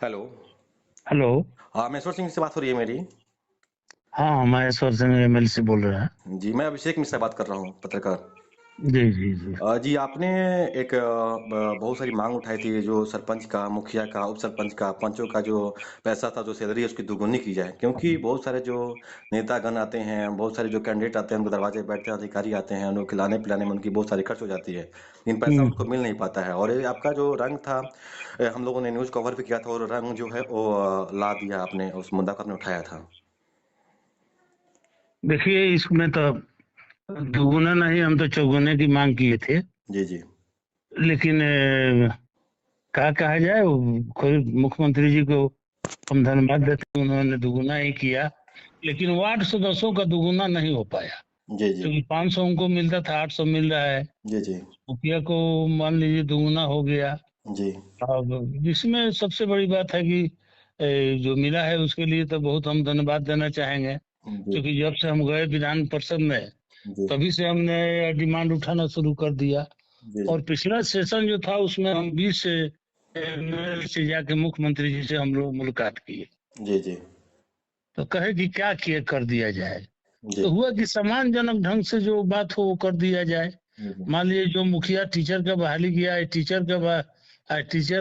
Hello. Hello. हाँ, महेश्वर सिंह से बात हो रही है मेरी। हाँ, महेश्वर सिंह एमएल से बोल रहे हैं। जी, मैं अभिषेक मिश्रा बात कर रहा हूँ, पत्रकार। जी जी जी। जी, आपने एक बहुत सारी मांग उठाई थी, जो सरपंच का, मुखिया का, उप सरपंच का, पंचों का जो पैसा था, जो सैलरी है, उसकी दुगुनी की जाए। क्योंकि बहुत सारे जो नेतागण आते हैं, बहुत सारे जो कैंडिडेट आते हैं, उनके दरवाजे पे बैठते हैं, अधिकारी आते हैं, उनको खिलाने पिलाने में उनकी बहुत सारी खर्च हो जाती है, लेकिन पैसा उनको मिल नहीं पाता है। और ये आपका जो रंग था, हम लोगों ने न्यूज़ कवर भी किया था, और रंग जो है वो ला दिया आपने, उस मुद्दा को आपने उठाया था। देखिए, इसमें तो दुगुना नहीं, हम तो चौगुने की मांग किए थे। जी जी लेकिन क्या कहा जाए, खुद मुख्यमंत्री जी को हम धन्यवाद देते हैं, उन्होंने दुगुना ही किया। लेकिन वार्ड सदस्यों का दुगुना नहीं हो पाया, जी जी क्योंकि 500 उनको मिलता था, 800 मिल रहा है। जी जी मुखिया को मान लीजिए दुगुना हो गया। जी अब इसमें सबसे बड़ी बात है कि जो मिला है उसके लिए तो बहुत हम धन्यवाद देना चाहेंगे, जी क्योंकि जब से हम गए विधान परिषद में, जी तभी से हमने डिमांड उठाना शुरू कर दिया। जी और पिछला सेशन जो था उसमें हम 20 एमएलए से जाके मुख्यमंत्री जी से हम लोग मुलाकात किए। जी जी तो कहे कि क्या किए कर दिया जाए। जी तो हुआ कि सम्मानजनक ढंग से जो बात हो वो कर दिया जाए। जी मान लीजिए जो मुखिया टीचर का बहाली किया है, टीचर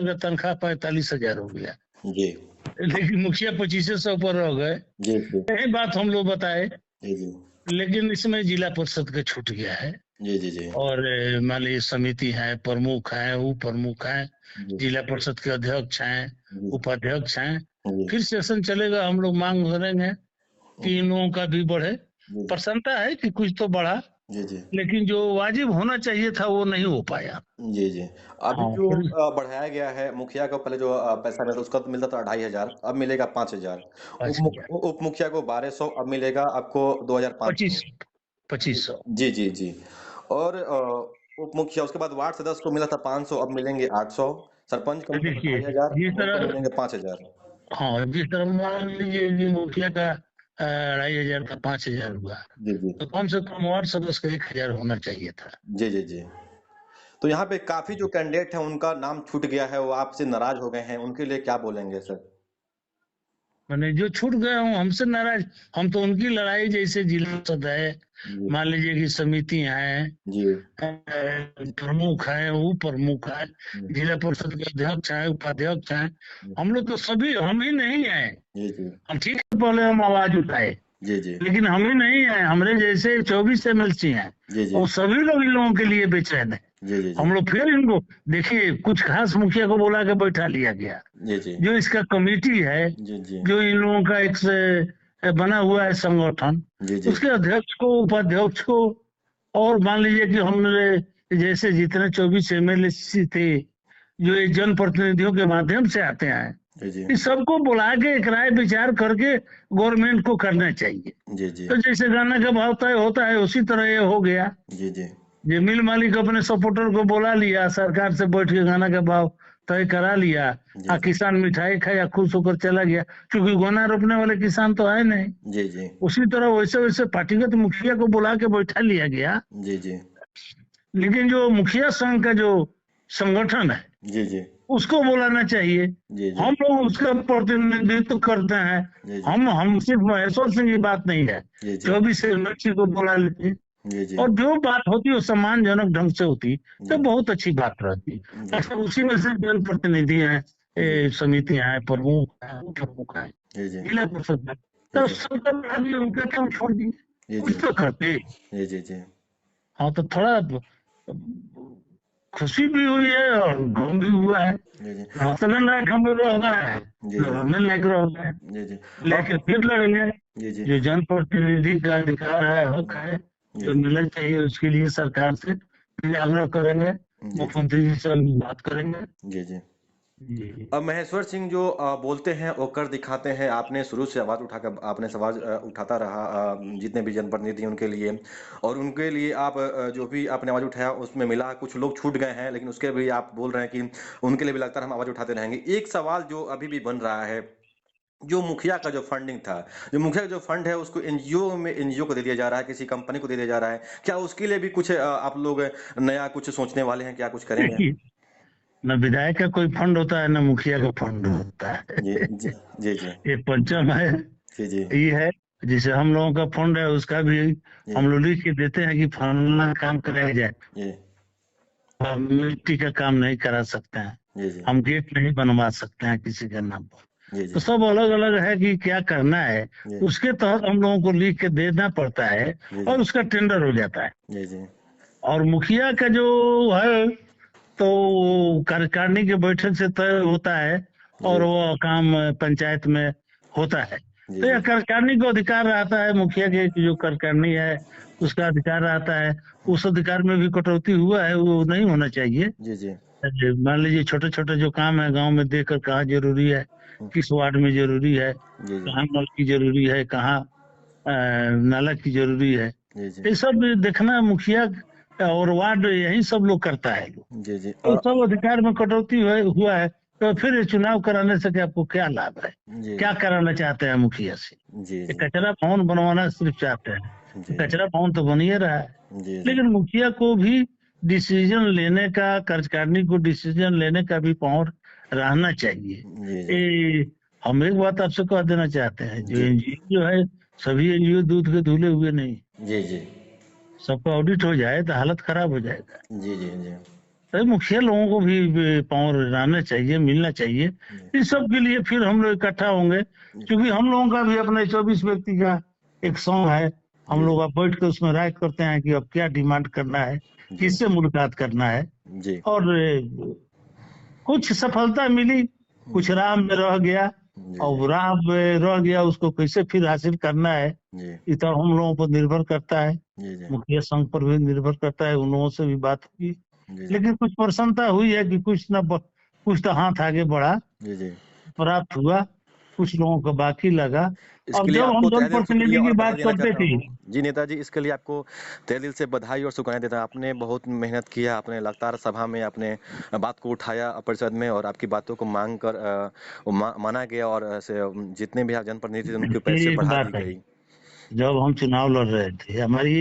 का तनख्वाह 45,000 हो गया, जी लेकिन मुखिया 2500 पर रह गए। जी जी यही बात हम लोग बताए, जी जी लेकिन इसमें जिला परिषद का छूट गया है। जी जी जी और मान लीजिए समिति है, प्रमुख है, उप प्रमुख है, जिला परिषद के अध्यक्ष हैं, उपाध्यक्ष हैं। फिर सेशन चलेगा, हम लोग मांग करेंगे कि इन लोगों का भी बढ़े। प्रसन्नता है कि कुछ तो बढ़ा, जी जी लेकिन जो वाजिब होना चाहिए था वो नहीं हो पाया। जी जी। अभी हाँ जो फिर। बढ़ाया गया है, मुखिया को पहले जो पैसा मिलता था, उसका तो मिलता था 2,500, अब मिलेगा 5,000। पाँच हजार उप मुखिया को 1,200, अब मिलेगा आपको 2,500। 2500। जी जी जी। और उप मुखिया, उसके बाद वार्ड सदस्य को मिला था 500, अब मिलेंगे 800। सरपंच को मिलता था देखिए 2,500, जिस अब उनको तरह, मिलेंगे 5,000। हाँ जिस तरह मान लीजिए कि मुखिया का 2,500 का 5,000 हुआ, जी जी तो कम से कम वार्ड सदस्य का 1,000 होना चाहिए था। जी जी जी। तो यहाँ पे काफी जो कैंडिडेट है, उनका नाम छूट गया है, वो आपसे नाराज हो गए हैं, उनके लिए क्या बोलेंगे सर? मैंने जो छूट गए हूँ हमसे नाराज, हम तो उनकी लड़ाई जैसे जिला परिषद है, जी मान लीजिए कि समिति है, जी प्रमुख है, उप प्रमुख है, जी जिला परिषद के अध्यक्ष है, उपाध्यक्ष है, हम लोग तो सभी हम ही नहीं है। जी जी हम ठीक है, पहले हम आवाज उठाए, जी जी लेकिन हम ही नहीं है, हमारे जैसे 24 एमएलसी हैं, जी जी और सभी लोग इन लोगों के लिए बेचैन है। जी जी जी हम लोग फिर इनको देखिए, कुछ खास मुखिया को बुला के बैठा लिया गया, जी जी जो इसका कमेटी है, जी जी जो इन लोगों का एक से बना हुआ है संगठन, जी जी उसके अध्यक्ष को, उपाध्यक्ष को, और मान लीजिए कि हमने जैसे जितने 24 एमएलए थे, जो ये जनप्रतिनिधियों के माध्यम से आते हैं, जी इस सबको बुला के एक राय विचार करके गवर्नमेंट को करना चाहिए। जी जी तो जैसे गाना का भाव तय होता है, उसी तरह ये हो गया। जी जी ये मिल मालिक अपने सपोर्टर को बुला लिया, सरकार से बैठ के गाना का भाव तय करा लिया, जी किसान मिठाई खाया, खुश होकर चला गया, क्योंकि गन्ना रोपने वाले किसान तो है नहीं। जी जी उसी तरह वैसे वैसे पार्टीगत मुखिया को बुला के बैठा लिया गया। जी जी लेकिन जो मुखिया संघ का जो संगठन है, जी जी उसको बुलाना चाहिए। जी जी हम लोग उसका प्रतिनिधित्व करते हैं। जी हम सिर्फ महेश्वर सिंह की बात नहीं है, जी जी 24 एमएलसी को बुला लेते, जी जी और जो बात होती है वो सम्मानजनक ढंग से होती, तो जी बहुत अच्छी बात रहती। जी अच्छा, उसी में से जनप्रतिनिधि है, जी समिति है, प्रमुख है, उप प्रमुख है, जी जी जिला परिषद है, जी तो जी सब आदमी उनका काम छोड़ दिए, जी कुछ तो करते। जी जी जी हाँ तो थोड़ा खुशी भी हुई है और गम भी हुआ है। जी जी हौसला लायक हम लोग रह गए हैं, जी जी लड़ने लायक रह गए हैं, जी जी लेकिन अब फिर लड़ेंगे। जी जी जो जनप्रतिनिधि का अधिकार है, हक है, जी जो मिलना चाहिए, उसके लिए सरकार से फिर आग्रह करेंगे, जी जी मुख्यमंत्री जी से बात करेंगे। जी जी। जी। अब महेश्वर सिंह जो बोलते हैं वो कर दिखाते हैं। आपने शुरू से आवाज़ उठाकर आपने सवाल उठाता रहा, जितने भी जनप्रतिनिधि उनके लिए, और उनके लिए आप जो भी आपने आवाज़ उठाया उसमें मिला, कुछ लोग छूट गए हैं, लेकिन उसके भी आप बोल रहे हैं कि उनके लिए भी लगातार हम आवाज़ उठाते रहेंगे। एक सवाल जो अभी भी बन रहा है, जो मुखिया का जो फंडिंग था, जो मुखिया का जो फंड है, उसको एनजीओ में, एनजीओ को दे दिया जा रहा है, किसी कंपनी को दे दिया जा रहा है। क्या उसके लिए भी कुछ आप लोग नया कुछ सोचने वाले हैं, क्या कुछ करेंगे? देखिए, न विधायक का कोई फंड होता है, न मुखिया का फंड होता है। जी जी जी जी ये पंचम है। जी जी ये है, जैसे हम लोगों का फंड है, उसका भी जी हम लोग लिख के देते हैं कि फलाना काम कराया जाए। जी हम मिट्टी का काम नहीं करा सकते हैं, जी जी हम गेट नहीं बनवा सकते हैं किसी के नाम पर। जी तो जी सब अलग अलग है कि क्या करना है, जी उसके तहत हम लोगों को लिख के देना पड़ता है जी और जी उसका टेंडर हो जाता है। जी जी और मुखिया का जो है, तो कार्यकारिणी की बैठक से तय होता है और जी वो काम पंचायत में होता है। जी तो यह जी कार्यकारिणी को अधिकार रहता है, मुखिया के जो कार्यकारिणी है उसका अधिकार रहता है। उस अधिकार में भी कटौती हुआ है, वो नहीं होना चाहिए। जी जी मान लीजिए छोटे छोटे जो काम है गांव में देखकर कहाँ जरूरी है, किस वार्ड में जरूरी है, जी जी कहाँ नल की जरूरी है, कहाँ नाला की जरूरी है, जी जी ये सब देखना मुखिया और वार्ड यही सब लोग करता है। जी जी तो और सब अधिकार में कटौती हुआ है, तो फिर ये चुनाव कराने से के आपको क्या लाभ है? जी क्या जी कराना चाहते हैं मुखिया से? जी ये जी कचरा भवन बनवाना सिर्फ चाहते हैं, तो जी कचरा भवन तो बन ही रहा है। जी जी लेकिन मुखिया को भी डिसीजन लेने का, कार्यकारिणी को डिसीजन लेने का भी पावर रहना चाहिए। जी जी ये हम एक बात आपसे कह देना चाहते हैं, जो जी एनजीओ जो है, सभी एनजीओ दूध के धुले हुए नहीं। जी जी सबका ऑडिट हो जाए तो हालत खराब हो जाएगा। जी जी जी तो मुखिया लोगों को भी पावर रहना चाहिए, मिलना चाहिए। इस सब के लिए फिर हम लोग इकट्ठा होंगे, क्योंकि हम लोगों का भी अपने 24 व्यक्ति का एक संघ है। हम जी लोग अब बैठ के उसमें राय करते हैं कि अब क्या डिमांड करना है, जी किससे मुलाकात करना है। जी और कुछ सफलता मिली, कुछ जी राह में रह गया, जी और राह में रह गया उसको कैसे फिर हासिल करना है, जी ये तो हम लोगों पर निर्भर करता है। जी जी मुखिया संघ पर भी निर्भर करता है, उन लोगों से भी बात हुई। जी जी लेकिन कुछ प्रसन्नता हुई है कि कुछ तो हाथ आगे बढ़ा, जी जी प्राप्त हुआ, कुछ लोगों को बाकी लगा। और इसके लिए जब हम आपको तहे दिल शुक्रिया जनप्रतिनिधि की और बधाई बात देना करते चाहता थे, हूँ। जी नेताजी, इसके लिए आपको तहे दिल से बधाई और शुक्राना देता हूँ। आपने बहुत मेहनत किया, आपने लगातार सभा में आपने बात को उठाया परिषद में, और आपकी बातों को मांग कर माना गया, और जितने भी आप जनप्रतिनिधि थे उनके पैसे एक बढ़ा दी बात है, गई। जब हम चुनाव लड़ रहे थे, हमारी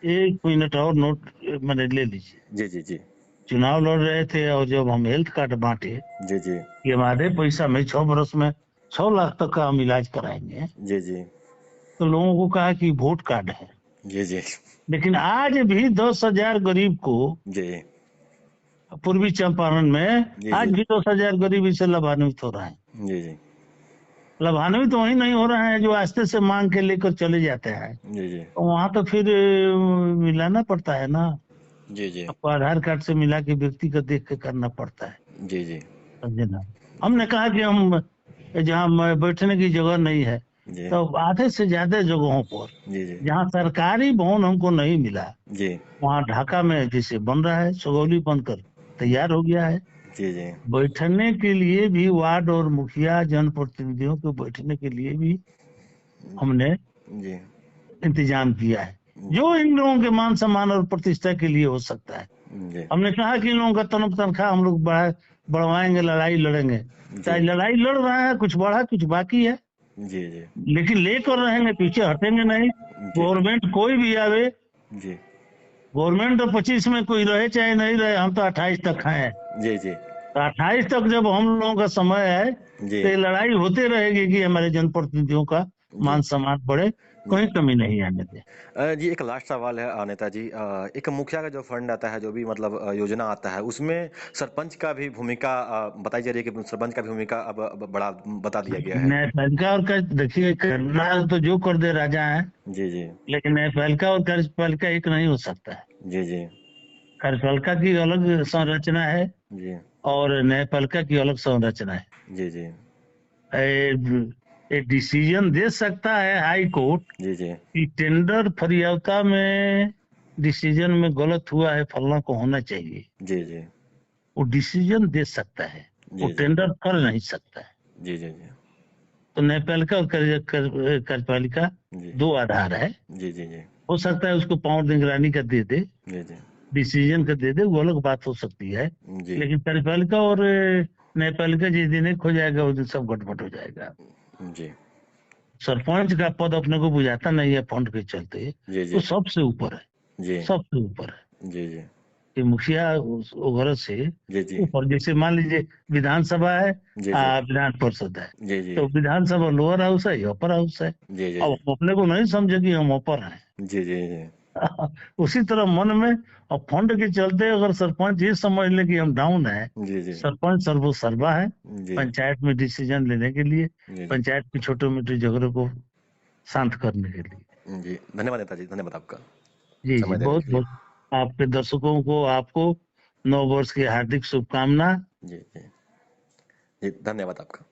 एक मिनट और नोट मैंने ले लीजिए। जी जी जी चुनाव लड़ रहे थे और जब हम हेल्थ कार्ड बांटे जी जी कि हमारे पैसा में 6 बरस में 6 लाख तक का हम इलाज कराएंगे, जी जी तो लोगों को कहा कि वोट कार्ड है। जी जी लेकिन आज भी 10,000 गरीब को जी पूर्वी चंपारण में जी आज जी भी 10,000 गरीब इससे लाभान्वित हो रहे हैं। जी जी लाभान्वित वही नहीं हो रहे हैं जो आस्ते से मांग के लेकर चले जाते हैं, जी जी तो वहां तो फिर मिलाना पड़ता है ना। जी जी आपको आधार कार्ड से मिला के व्यक्ति को देख के करना पड़ता है, जी जी समझे ना। हमने कहा कि हम जहाँ बैठने की जगह नहीं है, जी तो आधे से ज्यादा जगहों पर जी जी जहाँ सरकारी भवन हमको नहीं मिला, जी वहाँ ढाका में जैसे बन रहा है, सुगौली बनकर तैयार हो गया है। जी जी बैठने के लिए भी वार्ड और मुखिया जनप्रतिनिधियों को बैठने के लिए भी हमने जी इंतजाम किया है, जो इन लोगों के मान सम्मान और प्रतिष्ठा के लिए हो सकता है। जी हमने कहा कि इन लोगों का तनख्वाह हम लोग बढ़वाएंगे, लड़ाई लड़ेंगे। चाहे जी लड़ाई लड़ रहे हैं, कुछ बढ़ा कुछ बाकी है, जी जी लेकिन लेकर रहेंगे, पीछे हटेंगे नहीं। जी गवर्नमेंट कोई भी आवे, जी गवर्नमेंट तो 25 में कोई रहे चाहे नहीं रहे, हम तो 28 तक हैं। जी जी तो 28 तक जब हम लोगों का समय है, जी तो ये लड़ाई होते रहेगी कि हमारे जनप्रतिनिधियों का जी मान सम्मान बढ़े, जी कोई कमी नहीं आने दे। जी एक लास्ट सवाल है नेताजी, एक मुखिया का जो फंड आता है, जो भी मतलब योजना आता है, उसमें सरपंच का भी भूमिका बताई जा रही है कि सरपंच का भी भूमिका अब बड़ा बता दिया गया है। न्यायपालिका और देखिए, करना तो जो कर दे राजा है, जी जी लेकिन न्यायपालिका और कार्यपालिका एक नहीं हो सकता है। जी जी कार्यपालिका की अलग संरचना है जी और न्यायपालिका की अलग संरचना है। जी जी एक डिसीजन दे सकता है हाई कोर्ट जी जी कि टेंडर फरियावता में डिसीजन में गलत हुआ है, फलना को होना चाहिए, जी जी वो डिसीजन दे सकता है, वो जी जी टेंडर कर नहीं सकता है। जी जी जी तो न्यायपालिका और कार्यपालिका जी दो आधार है। जी जी जी हो सकता है उसको पावर निगरानी का दे दे, जी जी डिसीजन का दे दे, वो अलग बात हो सकती है। जी लेकिन कार्यपालिका और न्यायपालिका जिस दिन एक हो जाएगा उस दिन सब गड़बड़ हो जाएगा। जी सरपंच का पद अपने को बुझाता नहीं है फंड के चलते, जी तो जी सबसे ऊपर है, जी सबसे ऊपर है। जी जी कि मुखिया वो घर से जी जी ऊपर, जैसे मान लीजिए विधानसभा है, जी जी विधान परिषद है, जी जी तो विधानसभा लोअर हाउस है, अपर हाउस है। जी जी अब हम अपने को नहीं समझे कि हम ऊपर हैं। जी जी जी उसी तरह मन में और फंड के चलते अगर सरपंच ये समझ ले कि हम डाउन है, जी जी सरपंच सर्वो सर्वा है जी पंचायत में डिसीजन लेने के लिए, जी जी पंचायत की छोटे मोटे झगड़ों को शांत करने के लिए। जी धन्यवाद नेताजी, धन्यवाद आपका जी जी, समय देने बहुत के लिए। बहुत आपके दर्शकों को, आपको 9 वर्ष की हार्दिक शुभकामना। जी जी जी धन्यवाद आपका।